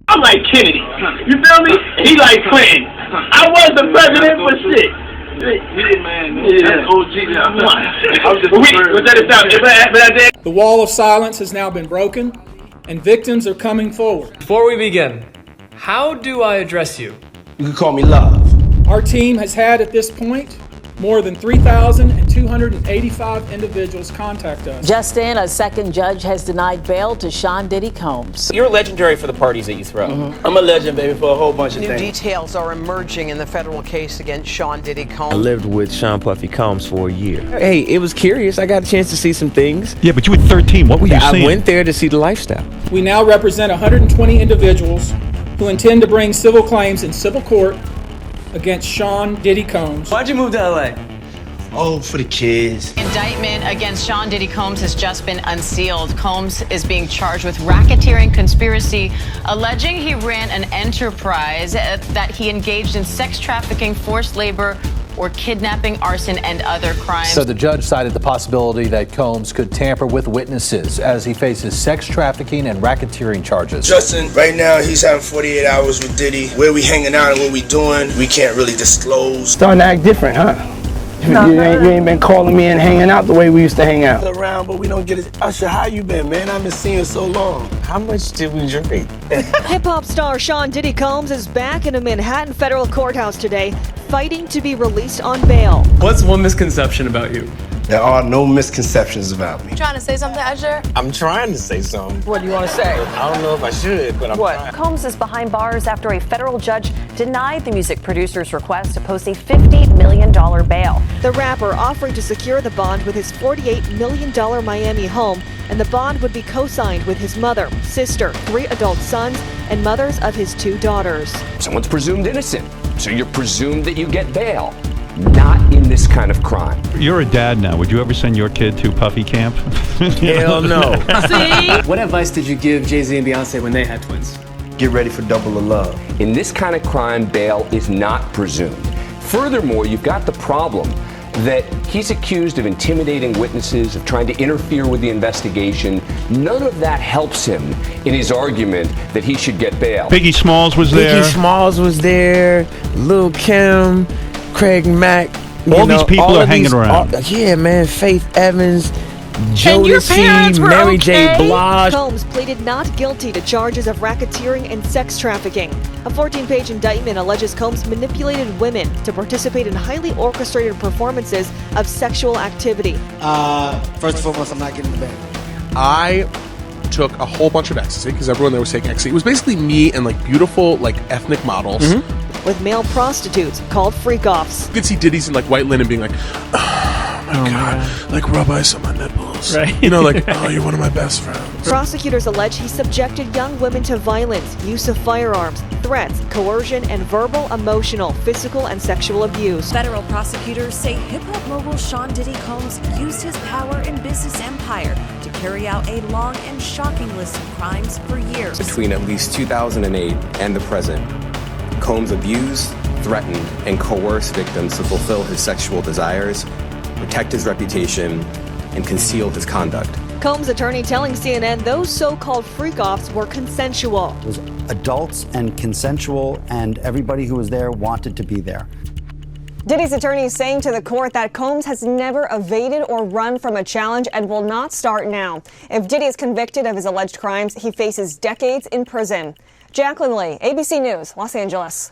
I'm like Kennedy. You feel me? He like Clinton. I was the president for shit. Yeah, man. That's OG now. The wall of silence has now been broken, and victims are coming forward. Before we begin, how do I address you? You can call me Love. Our team has had at this point more than 3,285 individuals contact us. Just in, a second judge has denied bail to Sean Diddy Combs. You're legendary for the parties that you throw. Mm-hmm. I'm a legend, baby, for a whole bunch of New things. details are emerging in the federal case against Sean Diddy Combs. I lived with Sean Puffy Combs for a year. Hey, it was curious. I got a chance to see some things. Yeah, but you were 13. What were you seeing? I went there to see the lifestyle. We now represent 120 individuals who intend to bring civil claims in civil court against Sean Diddy Combs. Why'd you move to LA? Oh, for the kids. Indictment against Sean Diddy Combs has just been unsealed. Combs is being charged with racketeering conspiracy, alleging he ran an enterprise, that he engaged in sex trafficking, forced labor, or kidnapping, arson, and other crimes. So the judge cited the possibility that Combs could tamper with witnesses as he faces sex trafficking and racketeering charges. Justin, right now he's having 48 hours with Diddy. Where we hanging out and what we doing, we can't really disclose. Starting to act different, huh? You ain't been calling me and hanging out the way we used to hang out. Around, but we don't get it. Usher, how you been, man? I've been seeing you so long. How much did we drink? Hip-hop star Sean Diddy Combs is back in a Manhattan federal courthouse today, fighting to be released on bail. What's one misconception about you? There are no misconceptions about me. You trying to say something, Usher? I'm trying to say something. What do you want to say? I don't know if I should, but I'm trying. Combs is behind bars after a federal judge denied the music producer's request to post a $50 million bail. The rapper offering to secure the bond with his $48 million Miami home, and the bond would be co-signed with his mother, sister, 3 adult sons, and mothers of his 2 daughters. Someone's presumed innocent, so you're presumed that you get bail. Not in this kind of crime. You're a dad now. Would you ever send your kid to Puffy camp? Hell no. See? What advice did you give Jay-Z and Beyonce when they had twins? Get ready for double the love. In this kind of crime, bail is not presumed. Furthermore, you've got the problem that he's accused of intimidating witnesses, of trying to interfere with the investigation. None of that helps him in his argument that he should get bail. Biggie Smalls was there. Biggie Smalls was there. Lil' Kim, Craig Mack. All these people are hanging around. Yeah, man. Faith Evans, Jodeci, Mary J. Blige. Combs pleaded not guilty to charges of racketeering and sex trafficking. A 14-page indictment alleges Combs manipulated women to participate in highly orchestrated performances of sexual activity. First and foremost, I'm not getting in the bed. I took a whole bunch of ecstasy because everyone there was taking ecstasy. It was basically me and like beautiful like ethnic models. With male prostitutes called freak-offs. You could see Diddy's in like white linen being like, oh my God, like rub ice on my nipples. Right. You know, like, oh, you're one of my best friends. Prosecutors allege he subjected young women to violence, use of firearms, threats, coercion, and verbal, emotional, physical, and sexual abuse. Federal prosecutors say hip-hop mogul Sean Diddy Combs used his power and business empire to carry out a long and shocking list of crimes for years. Between at least 2008 and the present, Combs abused, threatened, and coerced victims to fulfill his sexual desires, protect his reputation, and conceal his conduct. Combs' attorney telling CNN those so-called freak-offs were consensual. It was adults and consensual, and everybody who was there wanted to be there. Diddy's attorney is saying to the court that Combs has never evaded or run from a challenge and will not start now. If Diddy is convicted of his alleged crimes, he faces decades in prison. Jacqueline Lee, ABC News, Los Angeles.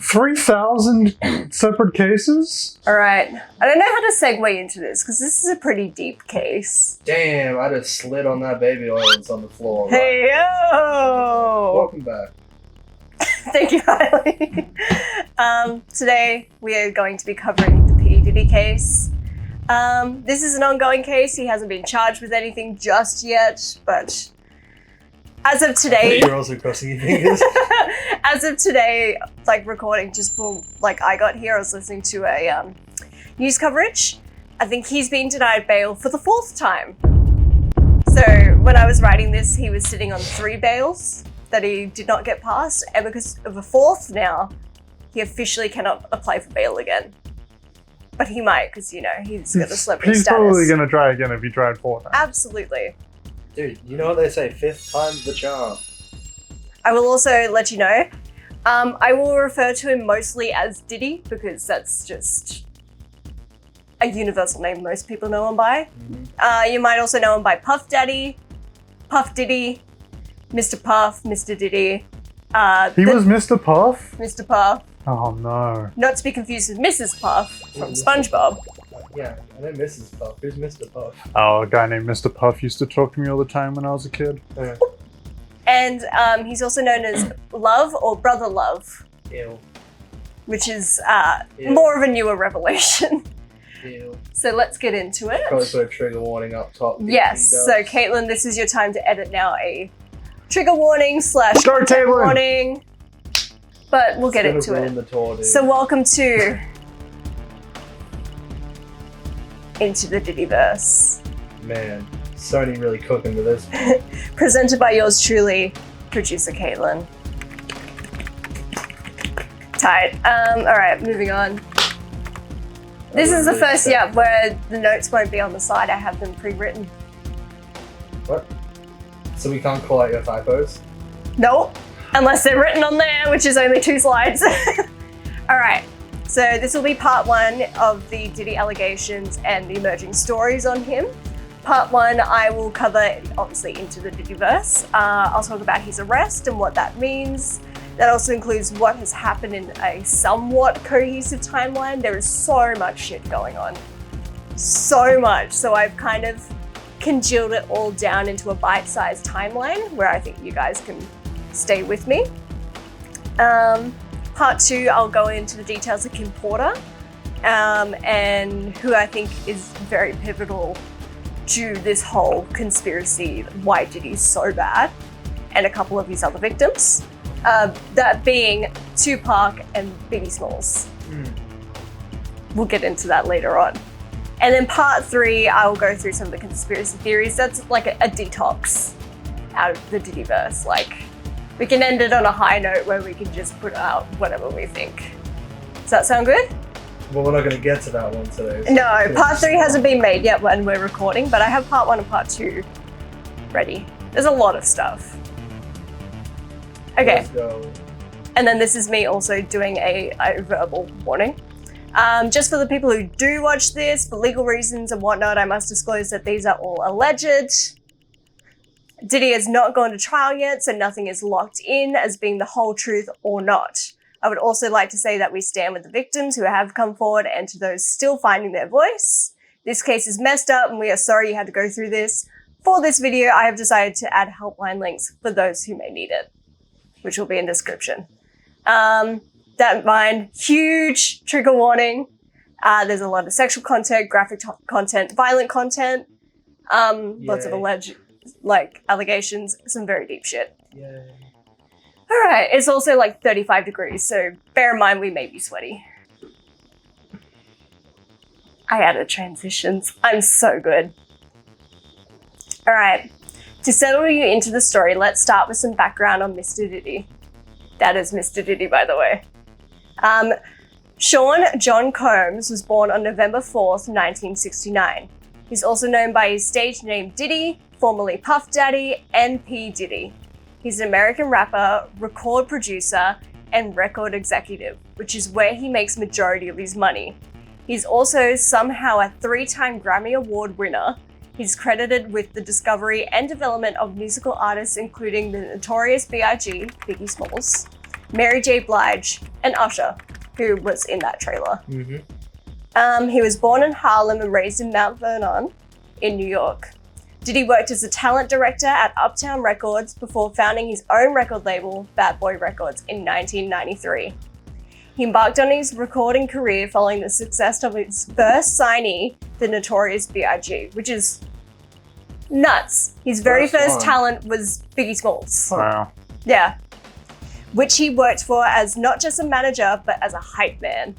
3,000 separate cases? All right. I don't know how to segue into this because this is a pretty deep case. Damn, I just slid on that baby oil that's on the floor. Hey, yo! Welcome back. Thank you, Riley. Today, we are going to be covering the P. Diddy case. This is an ongoing case. He hasn't been charged with anything just yet, but As of today, You're also crossing your fingers. as of today, like recording just for like I got here, I was listening to a news coverage. I think he's been denied bail for the 4th time. So when I was writing this, he was sitting on 3 bails that he did not get passed, and because of a 4th now, he officially cannot apply for bail again. But he might, because, you know, he's got a celebrity He's status. probably going to try again if he tried 4 times. Absolutely. Dude, you know what they say, 5th time's the charm. I will also let you know, I will refer to him mostly as Diddy, because that's just a universal name most people know him by. You might also know him by Puff Daddy, Puff Diddy, Mr. Puff, Mr. Diddy. He was Mr. Puff? Mr. Puff. Oh no. Not to be confused with Mrs. Puff from SpongeBob. Yeah, I know Mrs. Puff. Who's Mr. Puff? Oh, a guy named Mr. Puff used to talk to me all the time when I was a kid. Yeah. And he's also known as Love or Brother Love, Ew. which is Ew. more of a newer revelation. Ew. So let's get into it. Probably put a trigger warning up top. Yes, so Caitlyn, this is your time to edit now a trigger warning / Start trigger tabling. warning. But we'll get into it. The tour, dude. So welcome to Into the Diddyverse. Man, Sony really cooking with this. Presented by yours truly, Producer Caitlyn. Tight. Alright, moving on. This is the first where the notes won't be on the side. I have them pre-written. What? So we can't call out your typos? Nope. Unless they're written on there, which is only 2 slides. Alright, so this will be part 1 of the Diddy allegations and the emerging stories on him. Part 1, I will cover, obviously, Into the Diddyverse. I'll talk about his arrest and what that means. That also includes what has happened in a somewhat cohesive timeline. There is so much shit going on. So much. So I've kind of congealed it all down into a bite-sized timeline where I think you guys can stay with me. Part 2, I'll go into the details of Kim Porter and who I think is very pivotal to this whole conspiracy, why Diddy's so bad, and a couple of his other victims. That being Tupac and Biggie Smalls. We'll get into that later on. And then part 3, I will go through some of the conspiracy theories. That's like a detox out of the Diddyverse. Like, we can end it on a high note where we can just put out whatever we think. Does that sound good? Well, we're not going to get to that one today. No, part 3 hasn't been made yet when we're recording, but I have part 1 and part 2 ready. There's a lot of stuff. Okay. Let's go. And then this is me also doing a verbal warning. Just for the people who do watch this, for legal reasons and whatnot, I must disclose that these are all alleged. Diddy has not gone to trial yet, so nothing is locked in as being the whole truth or not. I would also like to say that we stand with the victims who have come forward and to those still finding their voice. This case is messed up and we are sorry you had to go through this. For this video, I have decided to add helpline links for those who may need it, which will be in description. That in mind, huge trigger warning. There's a lot of sexual content, graphic content, violent content, lots of alleged allegations, some very deep shit. Yay. All right, it's also like 35 degrees, so bear in mind we may be sweaty. I added transitions. I'm so good. All right, to settle you into the story, let's start with some background on Mr. Diddy. That is Mr. Diddy, by the way. Sean John Combs was born on November 4th, 1969. He's also known by his stage name Diddy, formerly Puff Daddy, and P. Diddy. He's an American rapper, record producer, and record executive, which is where he makes majority of his money. He's also somehow a 3-time Grammy Award winner. He's credited with the discovery and development of musical artists including the Notorious B.I.G., Biggie Smalls, Mary J. Blige, and Usher, who was in that trailer. He was born in Harlem and raised in Mount Vernon in New York. Diddy worked as a talent director at Uptown Records before founding his own record label, Bad Boy Records, in 1993. He embarked on his recording career following the success of his first signee, the Notorious B.I.G., which is Nuts. His very First first one. talent was Biggie Smalls. Wow. Yeah. Which he worked for as not just a manager, but as a hype man.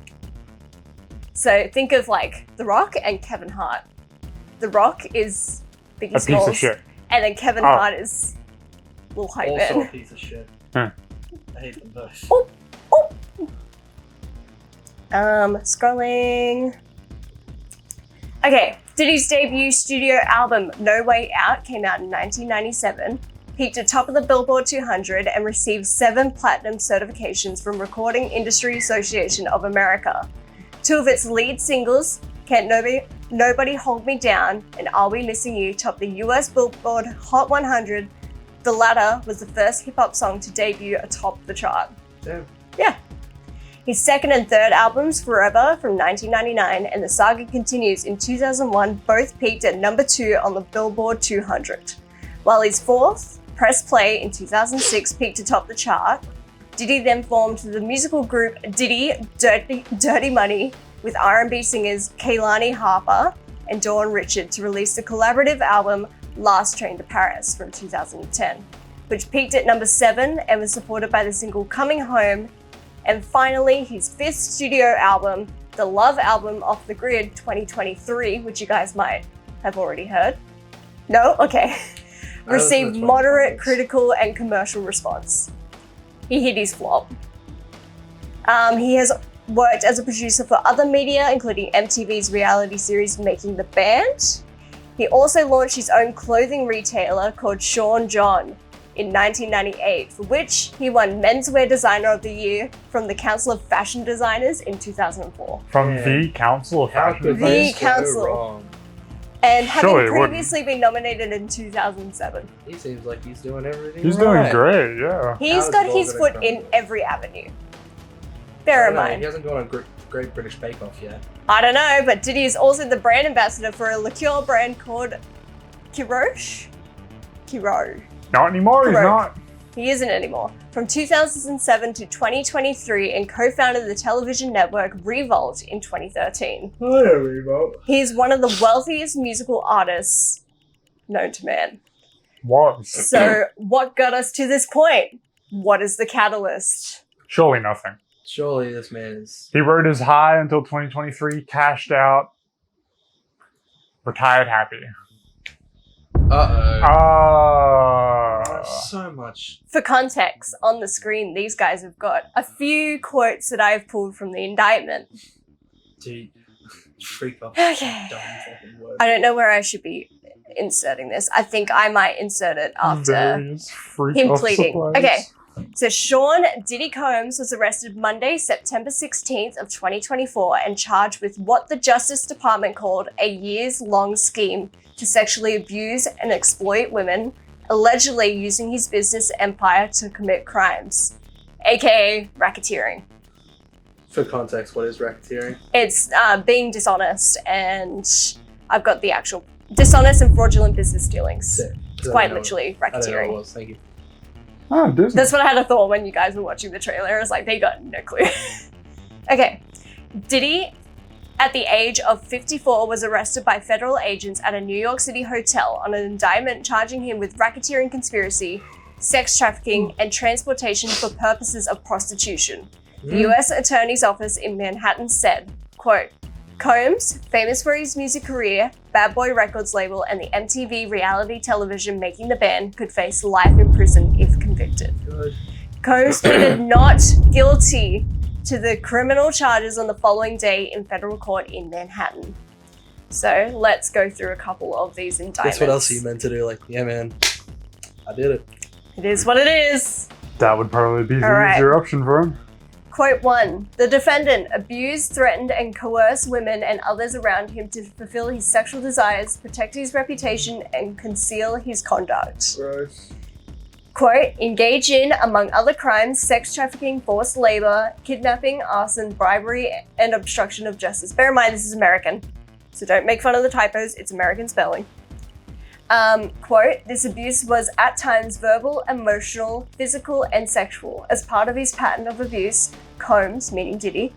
So think of like The Rock and Kevin Hart. The Rock is Biggie A Smalls. piece of shit. And then Kevin Oh. Hart is little hype Also a man. piece of shit. Huh. I hate them both. Scrolling. Okay, Diddy's debut studio album, No Way Out, came out in 1997, peaked at top of the Billboard 200, and received 7 platinum certifications from Recording Industry Association of America. 2 of its lead singles, Can't Nobody Hold Me Down and Are We Missing You, topped the US Billboard Hot 100. The latter was the first hip-hop song to debut atop the chart. Damn. Yeah. His second and third albums, Forever from 1999 and The Saga Continues in 2001, both peaked at number 2 on the Billboard 200. While his fourth, Press Play in 2006, peaked atop the chart, Diddy then formed the musical group Diddy Dirty Money with R&B singers Kehlani Harper and Dawn Richard to release the collaborative album Last Train to Paris from 2010, which peaked at number 7 and was supported by the single Coming Home. And finally, his 5th studio album, the Love Album Off the Grid 2023, which you guys might have already heard. No? Okay. Received moderate critical and commercial response. He hit his flop. He has worked as a producer for other media, including MTV's reality series Making the Band. He also launched his own clothing retailer called Sean John in 1998, for which he won Menswear Designer of the Year from the Council of Fashion Designers in 2004. From the Council of Fashion Designers? The Council. And Surely having it previously been nominated in 2007. He seems like he's doing everything He's right. doing great, yeah. He's got his foot in every avenue. Bear in mind. He hasn't gone on Great British Bake Off yet. I don't know, but Diddy is also the brand ambassador for a liqueur brand called Kirosh? Kiro. Not anymore, he's Kirosh. not. He isn't anymore. From 2007 to 2023 and co-founded the television network Revolt in 2013. Oh yeah, Revolt. He is one of the wealthiest musical artists known to man. Was. So what got us to this point? What is the catalyst? Surely nothing. Surely this man is... He rode his high until 2023, cashed out, retired happy. So much. For context, on the screen, these guys have got a few quotes that I've pulled from the indictment. Dude, freak off. Okay. Dumb fucking word. I don't know where I should be inserting this. I think I might insert it after Various freak him off pleading. supplies. Okay. So Sean Diddy Combs was arrested Monday, September 16th of 2024 and charged with what the Justice Department called a years-long scheme to sexually abuse and exploit women, allegedly using his business empire to commit crimes, aka racketeering. For context, what is racketeering? It's being dishonest, and I've got the actual dishonest and fraudulent business dealings. Sick. It's quite literally I don't know what it racketeering. was. Thank you. Oh, Disney. That's what I had a thought when you guys were watching the trailer. I was like, they got no clue. Okay. Diddy, at the age of 54, was arrested by federal agents at a New York City hotel on an indictment charging him with racketeering conspiracy, sex trafficking, and transportation for purposes of prostitution. The U.S. Attorney's Office in Manhattan said, quote, Combs, famous for his music career, Bad Boy Records label, and the MTV reality television Making the Band, could face life in prison if convicted. Good. Combs pleaded not guilty to the criminal charges on the following day in federal court in Manhattan. So let's go through a couple of these indictments. Guess what else are you meant to do? Like, yeah, man, I did it. It is what it is. That would probably be the All right. easier option for him. Quote 1. The defendant abused, threatened, and coerced women and others around him to fulfill his sexual desires, protect his reputation, and conceal his conduct. Gross. Quote, engage in, among other crimes, sex trafficking, forced labor, kidnapping, arson, bribery, and obstruction of justice. Bear in mind, this is American, so don't make fun of the typos, it's American spelling. Quote, this abuse was at times verbal, emotional, physical, and sexual. As part of his pattern of abuse, Combs, meaning Diddy,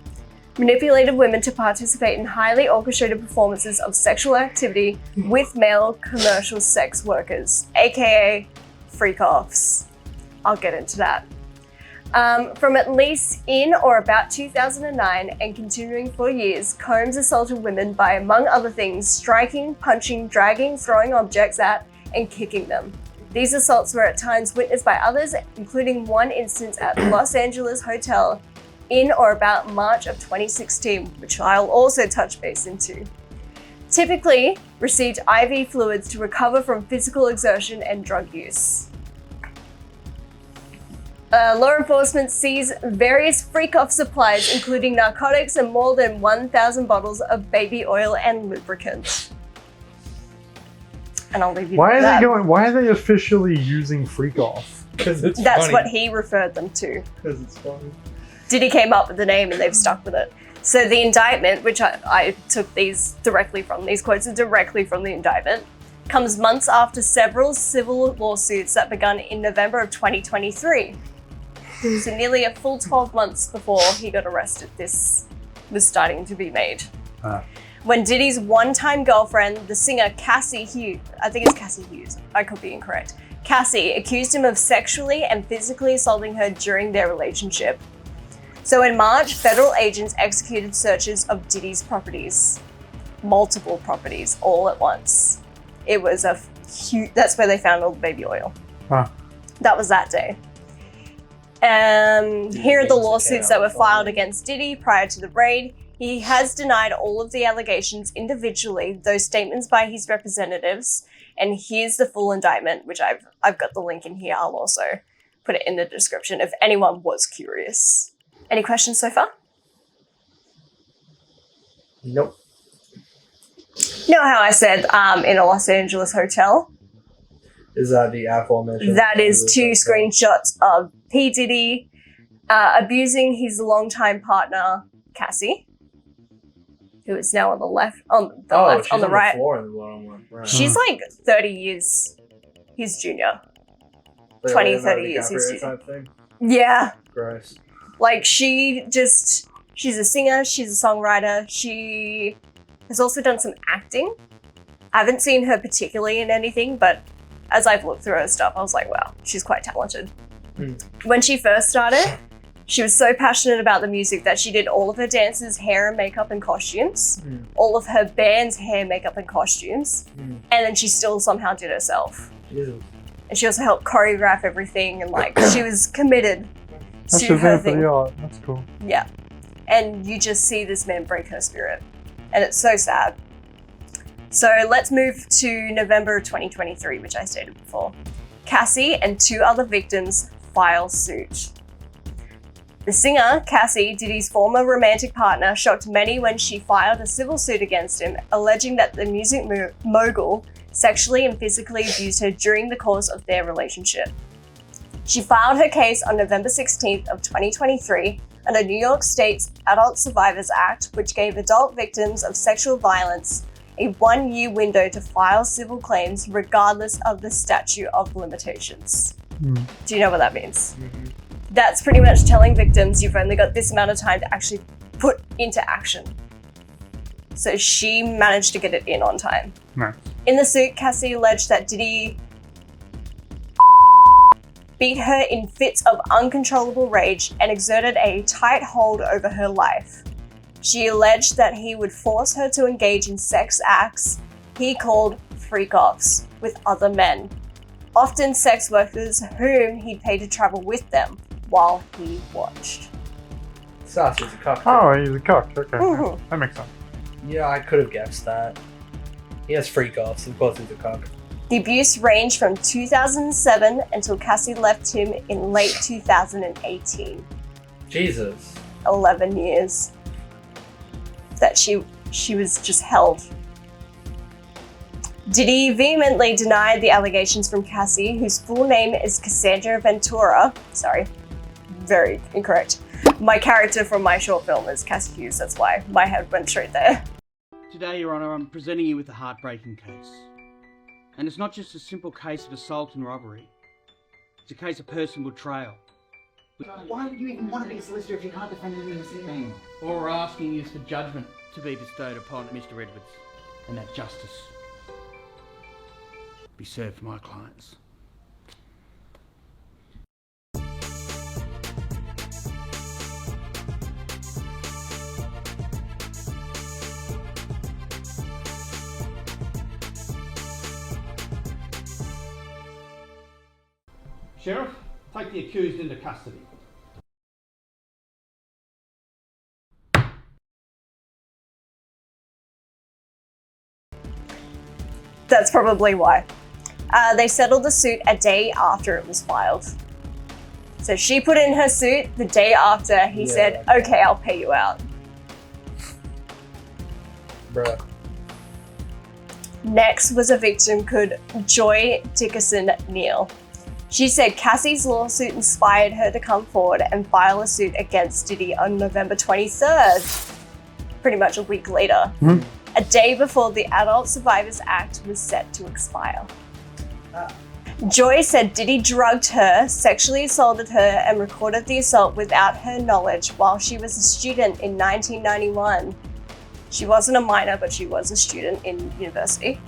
manipulated women to participate in highly orchestrated performances of sexual activity with male commercial sex workers, aka freak-offs. I'll get into that. From at least in or about 2009 and continuing for years, Combs assaulted women by, among other things, striking, punching, dragging, throwing objects at, and kicking them. These assaults were at times witnessed by others, including one instance at Los Angeles Hotel in or about March of 2016, which I'll also touch base into. Typically received IV fluids to recover from physical exertion and drug use. Law enforcement seized various freak-off supplies, including narcotics and more than 1,000 bottles of baby oil and lubricant. And I'll leave you with that. Why are they officially using freak off? Because it's That's funny. what he referred them to. Because it's funny. Diddy came up with the name and they've stuck with it. So the indictment, which I took these quotes are directly from the indictment, comes months after several civil lawsuits that begun in November of 2023. So nearly a full 12 months before he got arrested, this was starting to be made. When Diddy's one-time girlfriend, the singer Cassie Hughes, I think it's Cassie Hughes, I could be incorrect, Cassie accused him of sexually and physically assaulting her during their relationship. So in March, federal agents executed searches of Diddy's properties, multiple properties, all at once. It was a huge, that's where they found all the baby oil. That was that day. Here are the lawsuits that were filed against Diddy prior to the raid. He has denied all of the allegations individually, those statements by his representatives. And here's the full indictment, which I've got the link in here. I'll also put it in the description if anyone was curious. Any questions so far? Nope. You know how I said in a Los Angeles hotel? Is that the aforementioned? That is two screenshots of P. Diddy abusing his longtime partner, Cassie, who is now on the left, on the right. Floor in the one-on-one. Right. She's like 30 years his junior. 20, 30 years his junior. Type thing? Yeah. Gross. Like she's a singer, she's a songwriter, she has also done some acting. I haven't seen her particularly in anything, but as I've looked through her stuff, I was like, wow, she's quite talented. When she first started, she was so passionate about the music that she did all of her dancers' hair and makeup and costumes, all of her band's hair, makeup and costumes, and then she still somehow did herself. Jesus. And she also helped choreograph everything, and like she was committed That's to her for thing. the art. That's cool. Yeah. And you just see this man break her spirit. And it's so sad. So let's move to November 2023, which I stated before. Cassie and two other victims file suit. The singer, Cassie, Diddy's former romantic partner, shocked many when she filed a civil suit against him, alleging that the music mogul sexually and physically abused her during the course of their relationship. She filed her case on November 16th of 2023 under New York State's Adult Survivors Act, which gave adult victims of sexual violence a 1-year window to file civil claims regardless of the statute of limitations. Do you know what that means? That's pretty much telling victims you've only got this amount of time to actually put into action. So she managed to get it in on time. Nice. In the suit, Cassie alleged that Diddy beat her in fits of uncontrollable rage and exerted a tight hold over her life. She alleged that he would force her to engage in sex acts he called freak-offs with other men, often sex workers whom he'd pay to travel with them while he watched. Sauce is a cock. Oh, he's a cock. Okay. Mhm. That makes sense. Yeah, I could have guessed that. He has freak-offs. Of course he's a cock. The abuse ranged from 2007 until Cassie left him in late 2018. Jesus. 11 years that she was just held. Diddy vehemently denied the allegations from Cassie, whose full name is Cassandra Ventura. Sorry, very incorrect. My character from my short film is Cassie Hughes, that's why my head went straight there. Today, Your Honour, I'm presenting you with a heartbreaking case. And it's not just a simple case of assault and robbery. It's a case of personal betrayal. Why would you even want to be a solicitor if you can't defend anything? All we're asking is for judgment to be bestowed upon Mr. Edwards, and that justice be served for my clients. Sheriff, take the accused into custody. That's probably why. They settled the suit a day after it was filed. So she put in her suit the day after he said, okay, I'll pay you out. Bruh. Next was a victim called Joy Dickerson Neal. She said Cassie's lawsuit inspired her to come forward and file a suit against Diddy on November 23rd, pretty much a week later, a day before the Adult Survivors Act was set to expire. Joy said Diddy drugged her, sexually assaulted her, and recorded the assault without her knowledge while she was a student in 1991. She wasn't a minor, but she was a student in university.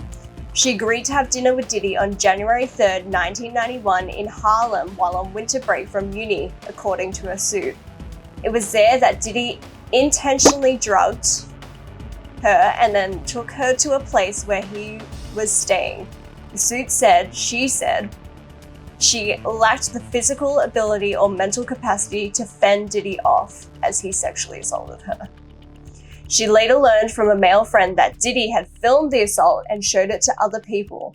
She agreed to have dinner with Diddy on January 3rd, 1991 in Harlem while on winter break from uni, according to her suit. It was there that Diddy intentionally drugged her and then took her to a place where he was staying. The suit said she lacked the physical ability or mental capacity to fend Diddy off as he sexually assaulted her. She later learned from a male friend that Diddy had filmed the assault and showed it to other people.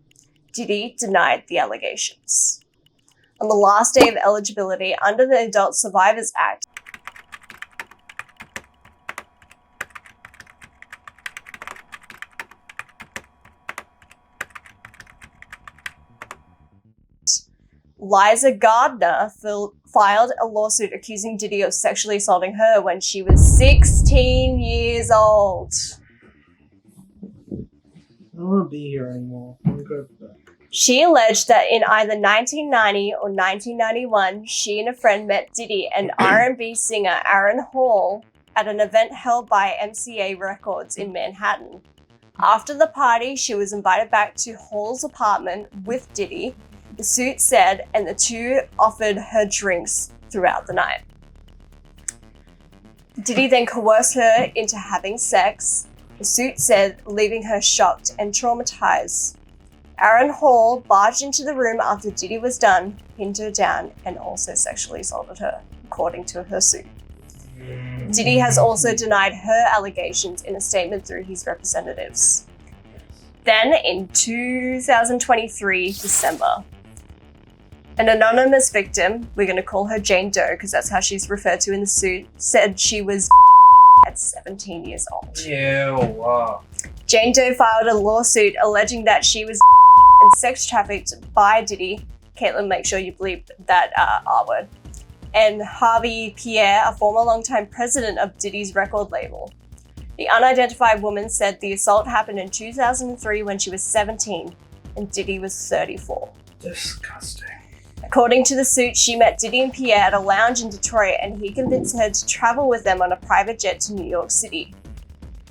Diddy denied the allegations. On the last day of eligibility under the Adult Survivors Act, Liza Gardner filed a lawsuit accusing Diddy of sexually assaulting her when she was 16 years old. I don't want to be here anymore. I'm gonna go back. She alleged that in either 1990 or 1991, she and a friend met Diddy and R&B singer Aaron Hall at an event held by MCA Records in Manhattan. After the party, she was invited back to Hall's apartment with Diddy, the suit said, and the two offered her drinks throughout the night. Diddy then coerced her into having sex, the suit said, leaving her shocked and traumatized. Aaron Hall barged into the room after Diddy was done, pinned her down, and also sexually assaulted her, according to her suit. Diddy has also denied her allegations in a statement through his representatives. Then, in 2023, December, an anonymous victim, we're going to call her Jane Doe because that's how she's referred to in the suit, said she was at 17 years old. Ew, wow. Jane Doe filed a lawsuit alleging that she was and sex trafficked by Diddy. Caitlyn, make sure you bleep that R word. And Harvey Pierre, a former longtime president of Diddy's record label. The unidentified woman said the assault happened in 2003 when she was 17 and Diddy was 34. Disgusting. According to the suit, she met Diddy and Pierre at a lounge in Detroit and he convinced her to travel with them on a private jet to New York City.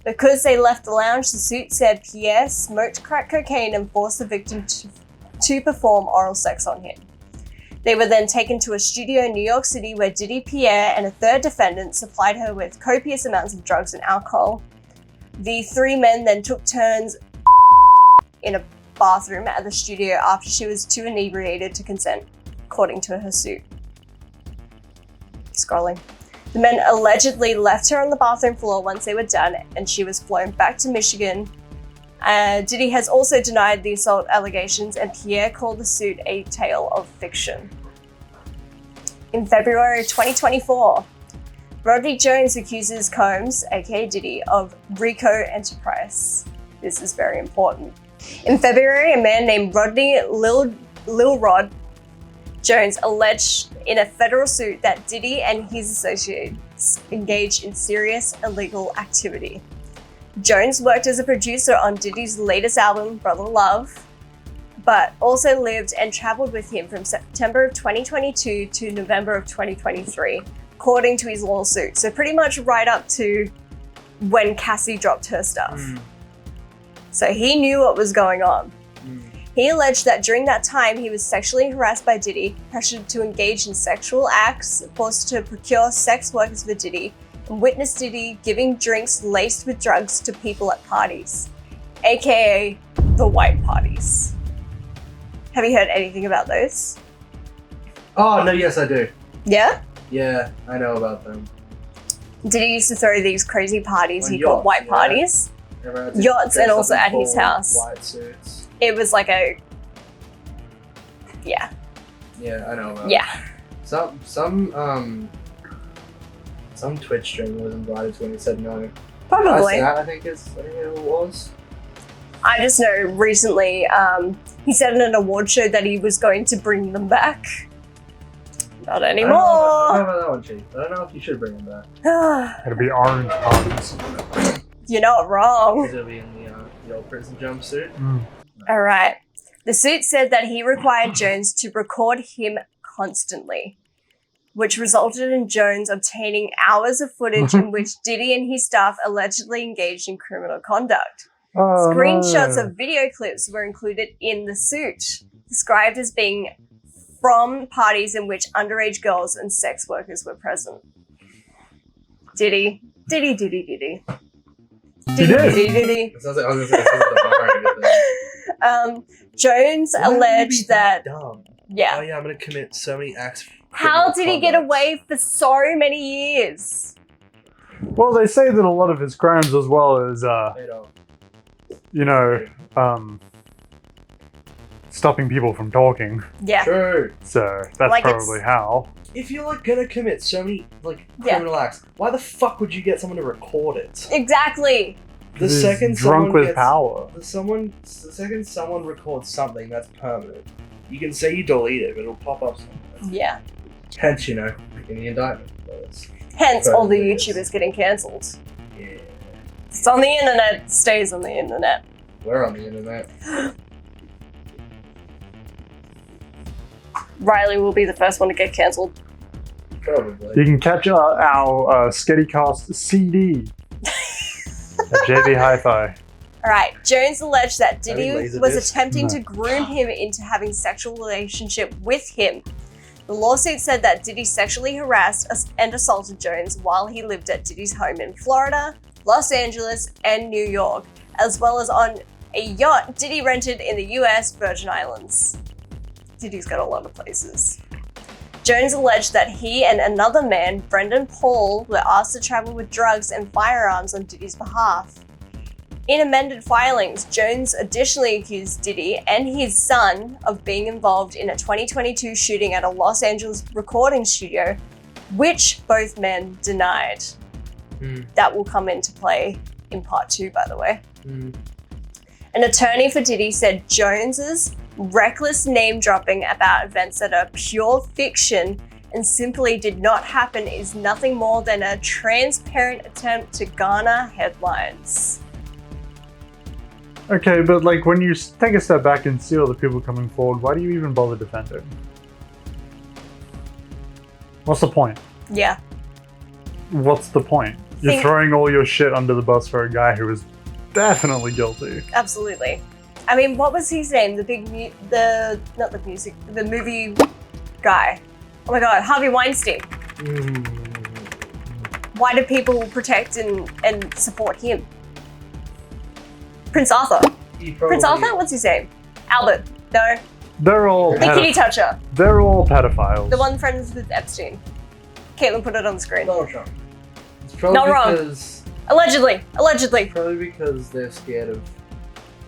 Because they left the lounge, the suit said Pierre smoked crack cocaine and forced the victim to perform oral sex on him. They were then taken to a studio in New York City where Diddy, Pierre, and a third defendant supplied her with copious amounts of drugs and alcohol. The three men then took turns in a bathroom at the studio after she was too inebriated to consent, according to her suit. Scrolling. The men allegedly left her on the bathroom floor once they were done and she was flown back to Michigan. Diddy has also denied the assault allegations and Pierre called the suit a tale of fiction. In February 2024, Rodney Jones accuses Combs, aka Diddy, of RICO enterprise. This is very important. In February, a man named Rodney Lil Rod Jones alleged in a federal suit that Diddy and his associates engaged in serious illegal activity. Jones worked as a producer on Diddy's latest album, Brother Love. but also lived and traveled with him from September of 2022 to November of 2023, according to his lawsuit. So pretty much right up to when Cassie dropped her stuff. So he knew what was going on. He alleged that during that time he was sexually harassed by Diddy, pressured to engage in sexual acts, forced to procure sex workers for Diddy, and witnessed Diddy giving drinks laced with drugs to people at parties, aka the white parties. Have you heard anything about those? Oh, no, yes, I do. Yeah? Yeah, I know about them. Diddy used to throw these crazy parties On he called yachts, white yeah. parties. Everyone had to Yachts dress and up also in at his full house. White suits. It was like a... Yeah. Yeah, I know about Yeah. Some Twitch streamer was invited to when he said no. Probably. I think it was. I just know recently he said in an award show that he was going to bring them back. Not anymore. I don't know about that one, Chief. I don't know if you should bring him back. It'll be orange parties. You're not wrong. Because it'll be in the old prison jumpsuit. All right. The suit said that he required Jones to record him constantly, which resulted in Jones obtaining hours of footage in which Diddy and his staff allegedly engaged in criminal conduct. Oh, Screenshots no. of video clips were included in the suit, described as being from parties in which underage girls and sex workers were present. Diddy. Diddy, Diddy, Diddy. Diddy, Diddy, Diddy. It sounds like I was going to say the bar. Jones alleged that... Dumb. Yeah. Oh yeah, I'm going to commit so many acts. How did he get away for so many years? Well, they say that a lot of his crimes, as well as, stopping people from talking. Yeah. True. So that's Like, probably how. If you're gonna commit so many criminal acts, why the fuck would you get someone to record it? Exactly. The He's second drunk someone with gets, power. The second someone records something that's permanent, you can say you delete it, but it'll pop up somewhere. Yeah. Hence, in the indictment. Hence, all the YouTubers getting cancelled. Yeah. It's on the internet, stays on the internet. We're on the internet. Riley will be the first one to get cancelled. Probably. You can catch our Skeddycast CD at JV Hi-Fi. Alright, Jones alleged that Diddy Any laser was disc? attempting No. to groom him into having sexual relationship with him. The lawsuit said that Diddy sexually harassed and assaulted Jones while he lived at Diddy's home in Florida, Los Angeles, and New York, as well as on a yacht Diddy rented in the US Virgin Islands. Diddy's got a lot of places. Jones alleged that he and another man, Brendan Paul, were asked to travel with drugs and firearms on Diddy's behalf. In amended filings, Jones additionally accused Diddy and his son of being involved in a 2022 shooting at a Los Angeles recording studio, which both men denied. That will come into play in part 2, by the way. An attorney for Diddy said Jones's reckless name dropping about events that are pure fiction and simply did not happen is nothing more than a transparent attempt to garner headlines. Okay, but like when you take a step back and see all the people coming forward, why do you even bother defending? What's the point? Yeah. What's the point? You're throwing all your shit under the bus for a guy who is definitely guilty. Absolutely. I mean, what was his name? The movie guy. Oh my god, Harvey Weinstein. Why do people protect and support him? Prince Arthur. Prince Arthur? What's his name? Albert. No. They're all The kitty toucher. They're all pedophiles. The one friends with Epstein. Caitlyn put it on the screen. Donald Trump. It's probably Not wrong. because Allegedly. probably because they're scared of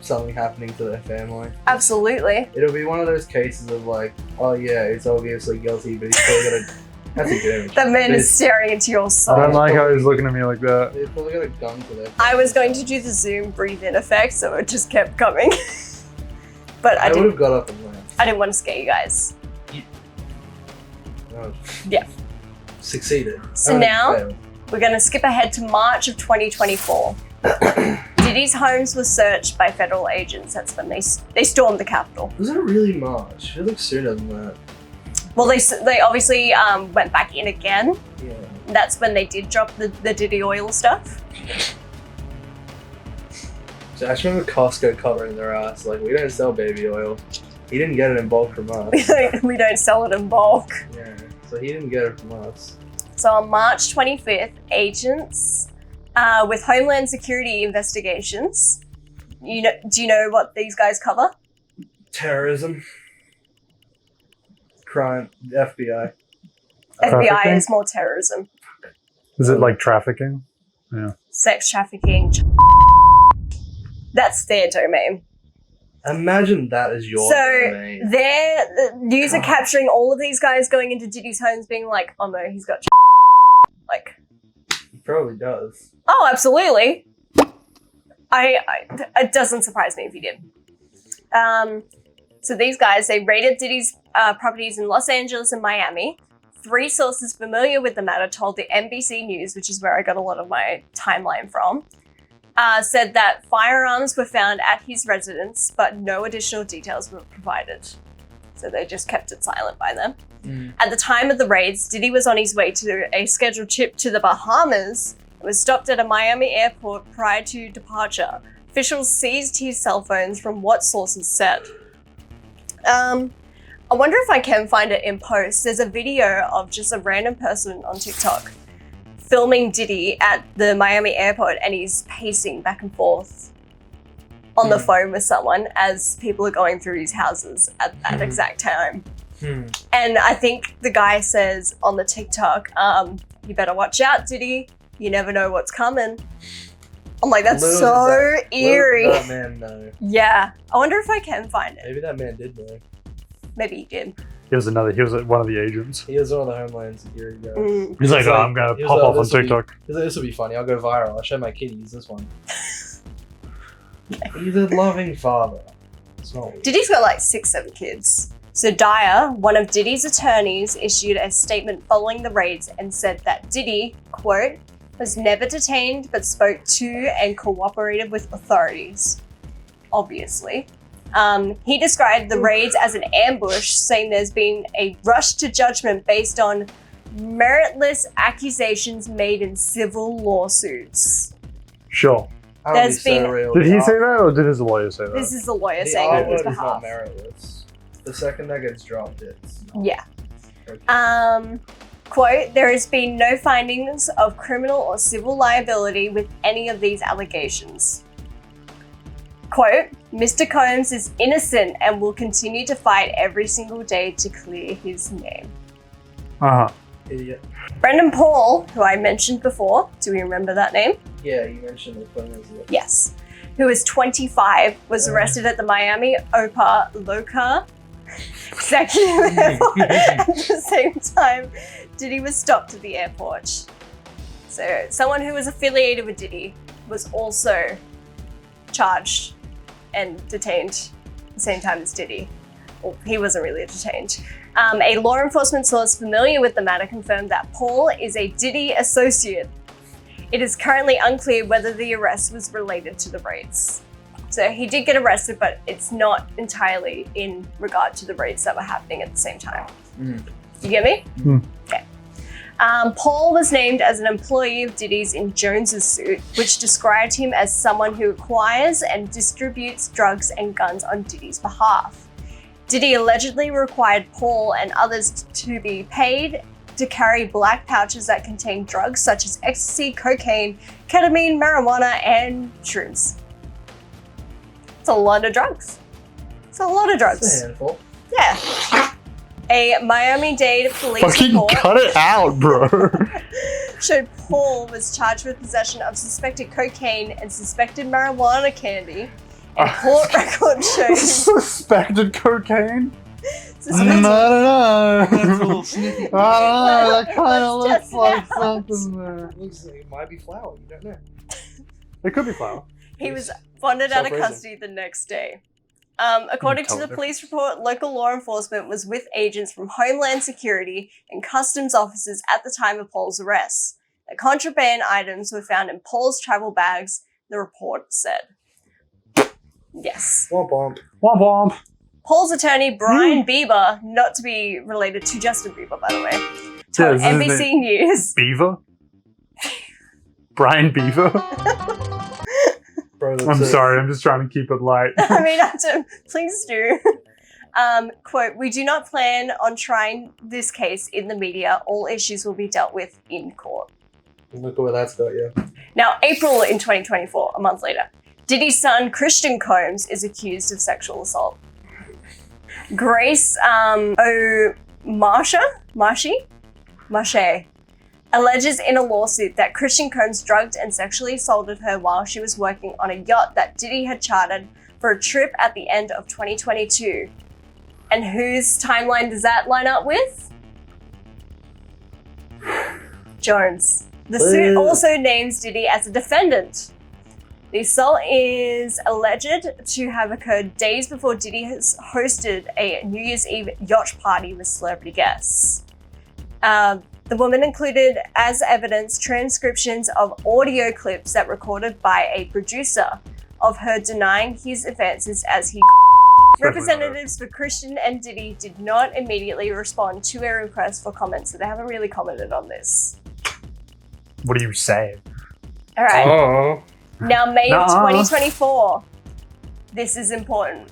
something happening to their family. Absolutely. It'll be one of those cases of like, oh yeah, he's obviously guilty, but he's probably gonna. That's a good image. That man But is staring into your soul. I don't like how he's looking at me like that. They're probably got a gun to their. I was going to do the Zoom breathe-in effect, so it just kept coming. But I would didn't. have got up and left. I didn't want to scare you guys. Oh, Yeah. succeeded. So now we're going to skip ahead to March of 2024. Diddy's homes were searched by federal agents. That's when they stormed the Capitol. Was it really March? It looks sooner than that. Well, they obviously went back in again. Yeah. That's when they did drop the Diddy oil stuff. So I just remember Costco covering their ass, like, we don't sell baby oil. He didn't get it in bulk from us. We don't sell it in bulk. Yeah, so he didn't get it from us. So on March 25th, agents with Homeland Security investigations, do you know what these guys cover? Terrorism. Crime. FBI. FBI is more terrorism. Is it like trafficking? Yeah. Sex trafficking. That's their domain. Imagine that is your domain. So the news are capturing all of these guys going into Diddy's homes being like, oh no, he's got like. He probably does. Oh, absolutely. It doesn't surprise me if he did. So these guys, they raided Diddy's properties in Los Angeles and Miami. 3 sources familiar with the matter told the NBC News, which is where I got a lot of my timeline from, said that firearms were found at his residence, but no additional details were provided. So they just kept it silent by them. At the time of the raids, Diddy was on his way to a scheduled trip to the Bahamas and was stopped at a Miami airport prior to departure. Officials seized his cell phones from what sources said. I wonder if I can find it in post. There's a video of just a random person on TikTok filming Diddy at the Miami airport, and he's pacing back and forth on the phone with someone as people are going through his houses at that exact time. And I think the guy says on the TikTok, you better watch out, Diddy. You never know what's coming. I'm like, that's so eerie. That man know. Yeah. I wonder if I can find it. Maybe that man did know. Maybe he did. He was one of the agents. He was one of the Homeland Security guys. He's like, I'm gonna pop off on TikTok. This will be funny. I'll go viral. I'll show my kid use this one. He's a loving father. It's not weird. Diddy's got like 6-7 kids. So Dyer, one of Diddy's attorneys, issued a statement following the raids and said that Diddy, quote, was never detained but spoke to and cooperated with authorities. Obviously. He described the raids as an ambush, saying there's been a rush to judgment based on meritless accusations made in civil lawsuits. Sure. There's been. Did he say that, or did his lawyer say that? This is the lawyer saying on his behalf. Not meritless. The second that gets dropped, it's not. Yeah. Okay. Quote, there has been no findings of criminal or civil liability with any of these allegations. Quote, Mr. Combs is innocent and will continue to fight every single day to clear his name. Idiot. Brendan Paul, who I mentioned before, do we remember that name? Yeah, you mentioned the phone. Yes. Who is 25, was arrested at the Miami Opa Loca executive airport at the same time Diddy was stopped at the airport. So someone who was affiliated with Diddy was also charged and detained at the same time as Diddy. Well, he wasn't really detained. A law enforcement source familiar with the matter confirmed that Paul is a Diddy associate. It is currently unclear whether the arrest was related to the raids. So he did get arrested, but it's not entirely in regard to the raids that were happening at the same time. You get me? Okay. Paul was named as an employee of Diddy's in Jones's suit, which described him as someone who acquires and distributes drugs and guns on Diddy's behalf. Diddy allegedly required Paul and others to be paid to carry black pouches that contain drugs such as ecstasy, cocaine, ketamine, marijuana, and shrooms. It's a lot of drugs. It's a lot of drugs. It's a handful. Yeah. A Miami-Dade police Fucking report cut it out, bro. showed Paul was charged with possession of suspected cocaine and suspected marijuana candy. And court records show Suspected cocaine? Suspected. I don't know. That's a little sneaky. I don't know. That kind of looks just like out. something there. Looks like it might be flour. You don't know. It could be flour. He was bonded out of Self-raising. custody the next day. According to the police report, local law enforcement was with agents from Homeland Security and customs officers at the time of Paul's arrest. The contraband items were found in Paul's travel bags, the report said. Yes. Womp womp. Womp womp. Paul's attorney, Brian Bieber, not to be related to Justin Bieber, by the way, told NBC News. Beaver? Brian Beaver? Bro, I'm sorry, I'm just trying to keep it light. I mean, please do. Quote, "We do not plan on trying this case in the media. All issues will be dealt with in court." Look at where that's got you. Now, April in 2024, a month later, Diddy's son, Christian Combs, is accused of sexual assault. Grace Marshe alleges in a lawsuit that Christian Combs drugged and sexually assaulted her while she was working on a yacht that Diddy had chartered for a trip at the end of 2022. And whose timeline does that line up with? Jones. The suit also names Diddy as a defendant. The assault is alleged to have occurred days before Diddy has hosted a New Year's Eve yacht party with celebrity guests. The woman included as evidence transcriptions of audio clips that recorded by a producer of her denying his offenses as he. Representatives for Christian and Diddy did not immediately respond to a request for comment, so they haven't really commented on this. What are you saying? All right. Oh. Now, May of 2024. This is important.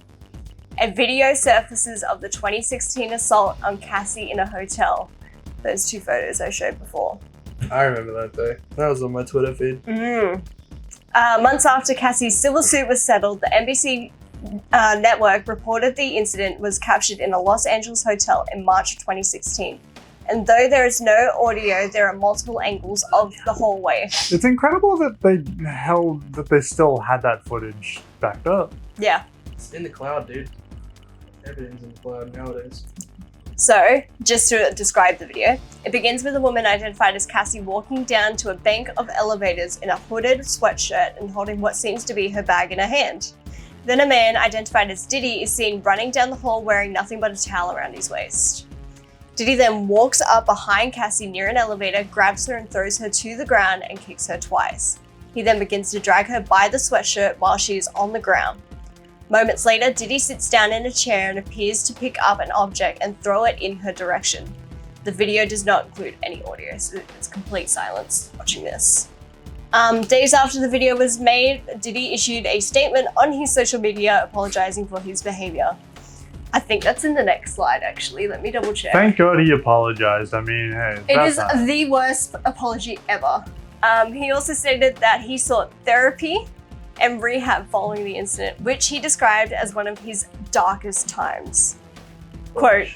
A video surfaces of the 2016 assault on Cassie in a hotel. Those two photos I showed before. I remember that day. That was on my Twitter feed. Months after Cassie's civil suit was settled, the NBC network reported the incident was captured in a Los Angeles hotel in March of 2016. And though there is no audio, there are multiple angles of the hallway. It's incredible that they still had that footage backed up. Yeah. It's in the cloud, dude. Everything's in the cloud nowadays. So, just to describe the video, it begins with a woman identified as Cassie walking down to a bank of elevators in a hooded sweatshirt and holding what seems to be her bag in her hand. Then a man identified as Diddy is seen running down the hall wearing nothing but a towel around his waist. Diddy then walks up behind Cassie near an elevator, grabs her and throws her to the ground and kicks her twice. He then begins to drag her by the sweatshirt while she is on the ground. Moments later, Diddy sits down in a chair and appears to pick up an object and throw it in her direction. The video does not include any audio, so it's complete silence watching this. Days after the video was made, Diddy issued a statement on his social media apologizing for his behavior. I think that's in the next slide, actually. Let me double check. Thank God he apologized. I mean, hey. It is the worst apology ever. He also stated that he sought therapy and rehab following the incident, which he described as one of his darkest times. Quote,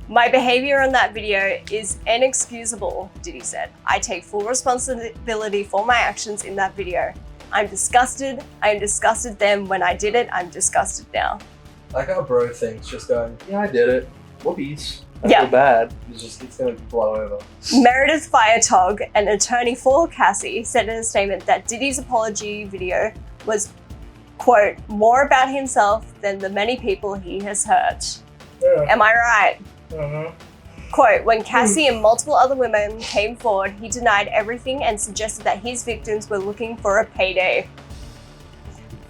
"My behavior on that video is inexcusable," Diddy said. "I take full responsibility for my actions in that video. I'm disgusted. I am disgusted then when I did it. I'm disgusted now." Like how bro thinks, just going, yeah, I did it. Whoopies. I Yeah. feel bad. It's gonna blow over. Meredith Firetog, an attorney for Cassie, said in a statement that Diddy's apology video was, quote, "more about himself than the many people he has hurt." Yeah. Am I right? Uh-huh. Quote, "When Cassie and multiple other women came forward, he denied everything and suggested that his victims were looking for a payday."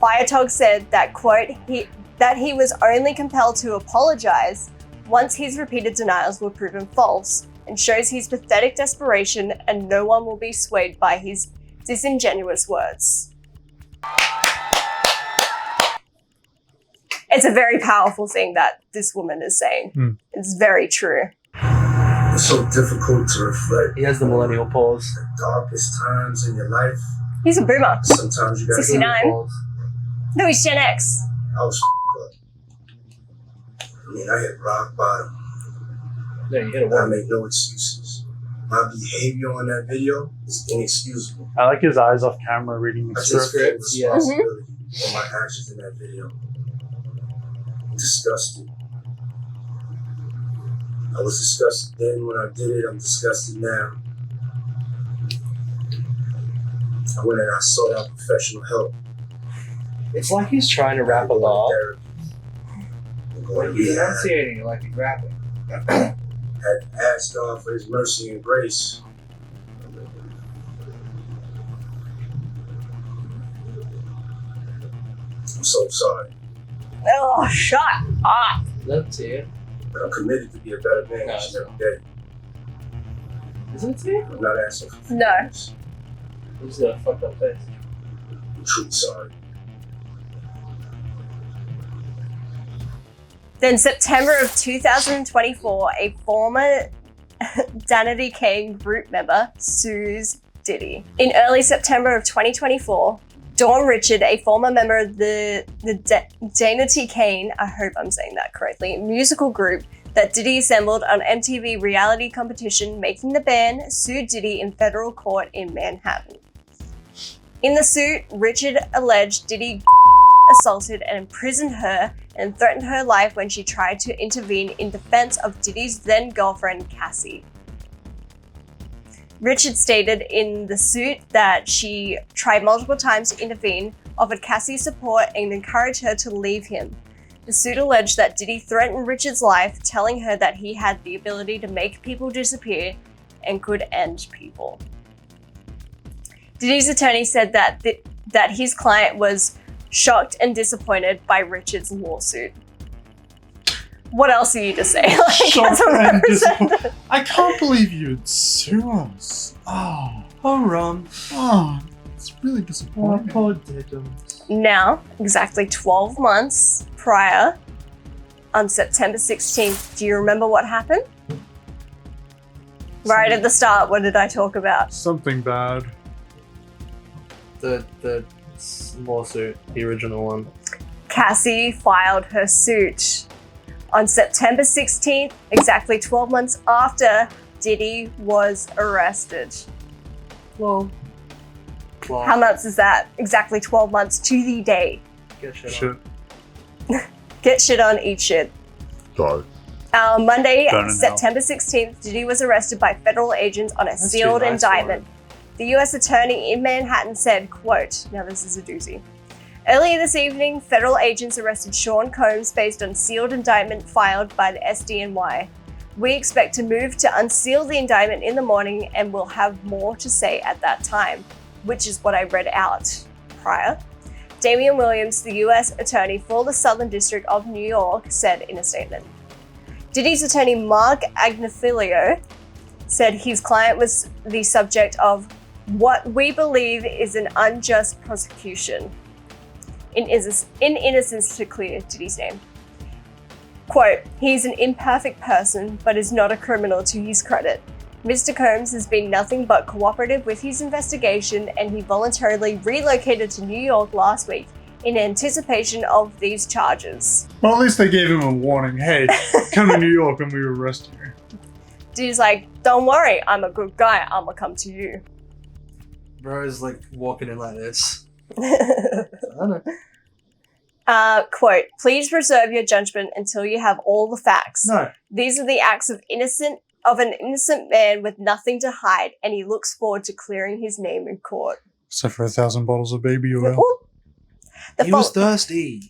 Firetog said that, quote, that he was only compelled to apologize once his repeated denials were proven false, and shows his pathetic desperation, and no one will be swayed by his disingenuous words. It's a very powerful thing that this woman is saying. It's very true. It's so difficult to reflect. He has the millennial pause. The darkest times in your life. He's a boomer. Sometimes you gotta 69. No, he's Gen X. I was up. I mean, I hit rock bottom. Yeah, you hit a I wall. make no excuses. My behavior on that video is inexcusable. I like his eyes off camera reading the I just feel script. responsibility for my actions in that video. I'm disgusted. I was disgusted then when I did it. I'm disgusted now. I went and I sought out professional help. It's like he's trying to rap a lot. Like He's enunciating like he's rapping. Had asked God for his mercy and grace. I'm so sorry. Oh, shut up. That's it. But I'm committed to be a better man each and every day. Isn't it? I'm not asking for No. forgiveness. Who's that fucked up face? I'm truly sorry. Then September of 2024, a former Danity Kane group member sues Diddy. In early September of 2024, Dawn Richard, a former member of the Danity Kane, I hope I'm saying that correctly, musical group that Diddy assembled on MTV reality competition Making the Band, sued Diddy in federal court in Manhattan. In the suit, Richard alleged Diddy assaulted and imprisoned her and threatened her life when she tried to intervene in defense of Diddy's then-girlfriend, Cassie. Richard stated in the suit that she tried multiple times to intervene, offered Cassie support, and encouraged her to leave him. The suit alleged that Diddy threatened Richard's life, telling her that he had the ability to make people disappear and could end people. Diddy's attorney said that his client was shocked and disappointed by Richard's lawsuit. What else are you to say? Shocked and disappointed. I can't believe you'd sue us. Oh, Ron. Oh, it's really disappointing. Poor Diddums. Now, exactly 12 months prior, on September 16th, do you remember what happened? Right at the start, what did I talk about? Something bad. The lawsuit, the original one. Cassie filed her suit on September 16th, exactly 12 months after Diddy was arrested. Well, how months is that? Exactly 12 months to the day. Get shit on. Get shit on, eat shit. Sorry. Monday, Burning September 16th, Diddy was arrested by federal agents on a sealed indictment. The U.S. attorney in Manhattan said, quote, now this is a doozy. Earlier this evening, federal agents arrested Sean Combs based on sealed indictment filed by the SDNY. We expect to move to unseal the indictment in the morning and we'll have more to say at that time, which is what I read out prior. Damian Williams, the U.S. attorney for the Southern District of New York, said in a statement. Diddy's attorney Mark Agnifilio said his client was the subject of what we believe is an unjust prosecution. In innocence to clear Diddy's name. Quote, he's an imperfect person, but is not a criminal to his credit. Mr. Combs has been nothing but cooperative with his investigation, and he voluntarily relocated to New York last week in anticipation of these charges. Well, at least they gave him a warning. Hey, come to New York and we arrest you. Diddy's like, don't worry, I'm a good guy, I'm gonna come to you. Bro's like walking in like this. Quote, please reserve your judgment until you have all the facts. No. These are the acts of an innocent man with nothing to hide, and he looks forward to clearing his name in court. Except for 1,000 bottles of baby oil. He was thirsty.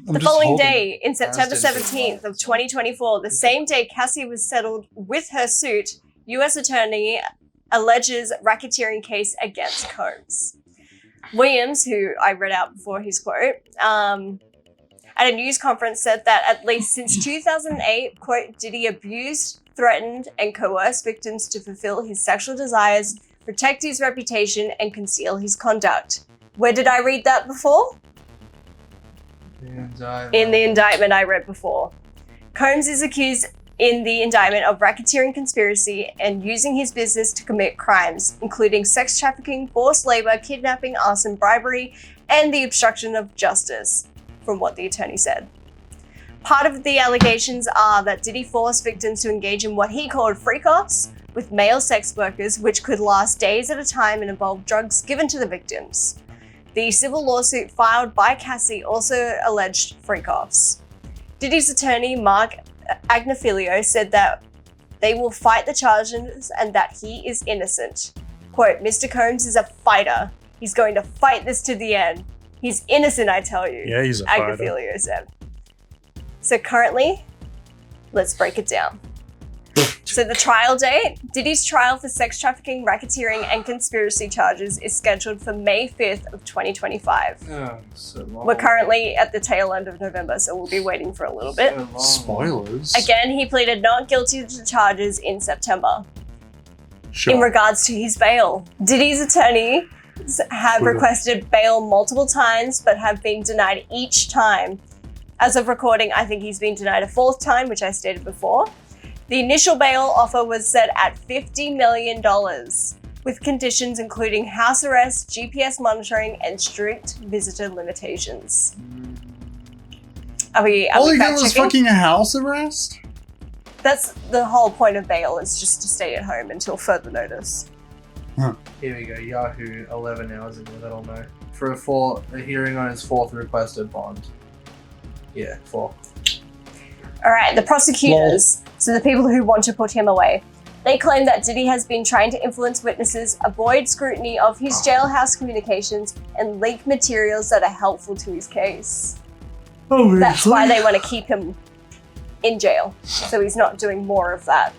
The following day, in September 17th of 2024, the same day Cassie was settled with her suit, U.S. attorney alleges racketeering case against Combs. Williams, who I read out before his quote, at a news conference said that at least since 2008, quote, Diddy abused, threatened, and coerced victims to fulfill his sexual desires, protect his reputation, and conceal his conduct. Where did I read that before? In the indictment I read before. Combs is accused in the indictment of racketeering conspiracy and using his business to commit crimes, including sex trafficking, forced labor, kidnapping, arson, bribery, and the obstruction of justice, from what the attorney said. Part of the allegations are that Diddy forced victims to engage in what he called freak-offs with male sex workers, which could last days at a time and involve drugs given to the victims. The civil lawsuit filed by Cassie also alleged freak-offs. Diddy's attorney, Mark Agnifilio, said that they will fight the charges and that he is innocent. Quote, Mr. Combs is a fighter. He's going to fight this to the end. He's innocent, I tell you. Yeah, he's a fighter. Agnifilio said. So currently, let's break it down. So the trial date, Diddy's trial for sex trafficking, racketeering, and conspiracy charges is scheduled for May 5th of 2025. Oh, so long. We're currently at the tail end of November, so we'll be waiting for a little bit. Spoilers. Again, he pleaded not guilty to the charges in September. Sure. In regards to his bail, Diddy's attorneys have requested bail multiple times, but have been denied each time. As of recording, I think he's been denied a fourth time, which I stated before. The initial bail offer was set at $50 million, with conditions including house arrest, GPS monitoring, and strict visitor limitations. All he got was fucking a house arrest? That's the whole point of bail, is just to stay at home until further notice. Here we go, Yahoo, 11 hours ago, that'll know. For a hearing on his fourth requested bond. Yeah, 4. All right, the prosecutors, so the people who want to put him away, they claim that Diddy has been trying to influence witnesses, avoid scrutiny of his jailhouse communications, and leak materials that are helpful to his case. That's why they want to keep him in jail, so he's not doing more of that.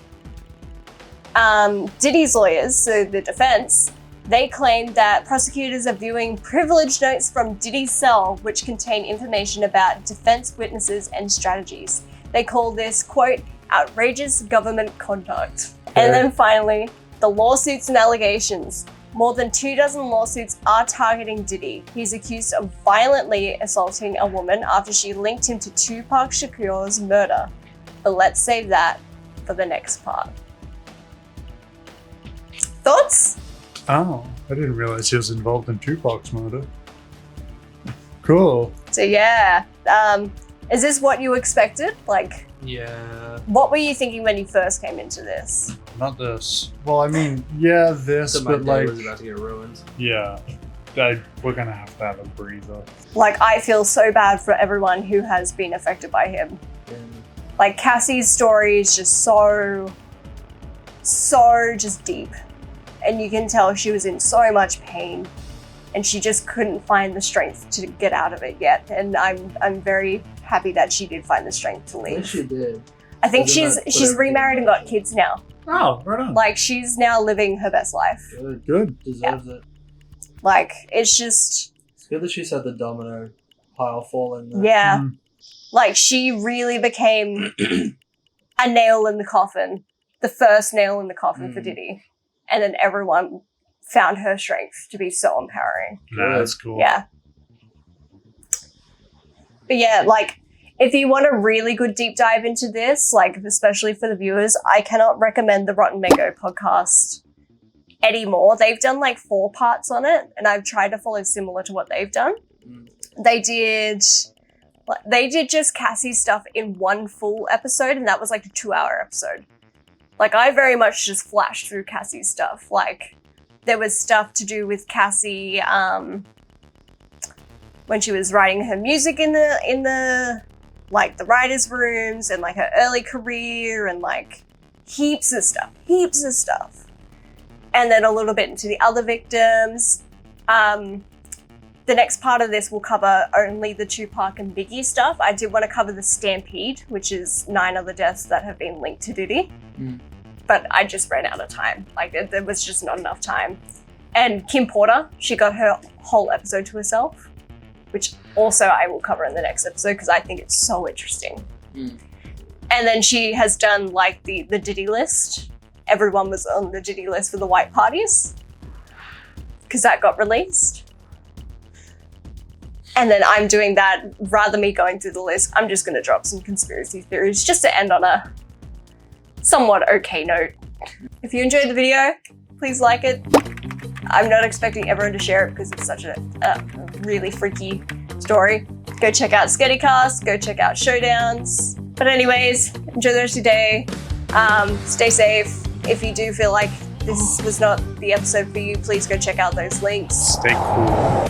Diddy's lawyers, so the defense, they claim that prosecutors are viewing privileged notes from Diddy's cell, which contain information about defense witnesses and strategies. They call this, quote, outrageous government conduct. And then finally, the lawsuits and allegations. More than 24 lawsuits are targeting Diddy. He's accused of violently assaulting a woman after she linked him to Tupac Shakur's murder. But let's save that for the next part. Thoughts? Oh, I didn't realize he was involved in Tupac's murder. Cool. So yeah, is this what you expected? Like, yeah. What were you thinking when you first came into this? Not this. Well, I mean, yeah, this, So my but day like, was about to get ruined. yeah, we're gonna have a breather. Like, I feel so bad for everyone who has been affected by him. Like, Cassie's story is just so just deep. And you can tell she was in so much pain and she just couldn't find the strength to get out of it yet. And I'm very happy that she did find the strength to leave. Yes, she did. I think she's remarried and got kids now. Oh, right on. Like, she's now living her best life. Good. Deserves it. Like, it's just... It's good that she's had the domino pile fall in there. Yeah. Like, she really became a nail in the coffin. The first nail in the coffin for Diddy. And then everyone found her strength to be so empowering. Nah, that's cool. Yeah. But yeah, like, if you want a really good deep dive into this, like, especially for the viewers, I cannot recommend the Rotten Mango podcast anymore. They've done like 4 parts on it, and I've tried to follow similar to what they've done. They did just Cassie's stuff in one full episode, and that was like a 2-hour episode. Like, I very much just flashed through Cassie's stuff. Like, there was stuff to do with Cassie when she was writing her music in the like the writers' rooms, and like her early career, and like heaps of stuff. And then a little bit into the other victims. The next part of this will cover only the Tupac and Biggie stuff. I did want to cover the Stampede, which is 9 other deaths that have been linked to Diddy. But I just ran out of time. Like, there was just not enough time. And Kim Porter, she got her whole episode to herself, which also I will cover in the next episode because I think it's so interesting. And then she has done like the Diddy list. Everyone was on the Diddy list for the white parties because that got released. And then I'm doing that, rather than me going through the list, I'm just going to drop some conspiracy theories just to end on a somewhat okay note. If you enjoyed the video, please like it. I'm not expecting everyone to share it because it's such a really freaky story. Go check out Skeddycast, go check out Showdowns. But anyways, enjoy the rest of your day. Stay safe. If you do feel like this was not the episode for you, please go check out those links. Stay cool.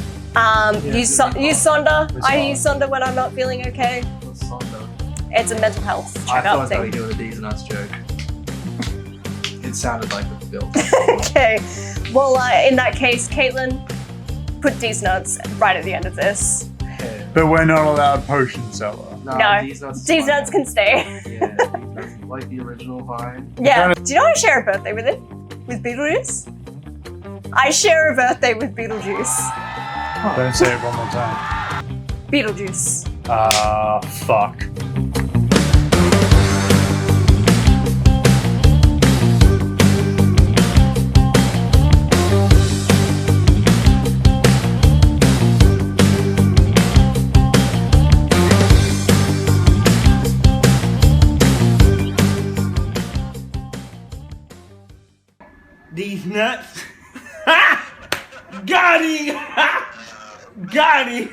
Use Sonder. I use Sonder when I'm not feeling okay. What's Sonder? It's a mental health I checkup thought you were thing. doing a D's Nuts joke. It sounded like the build. Okay. Well, in that case, Caitlyn, put D's Nuts right at the end of this. But we're not allowed potion seller. No, D's Nuts can stay. Yeah, D's Nuts Like the original Vine. Yeah. Do you know I share a birthday with him? With Beetlejuice? I share a birthday with Beetlejuice. Don't say it one more time. Beetlejuice. Fuck. These nuts. Got him! Got him!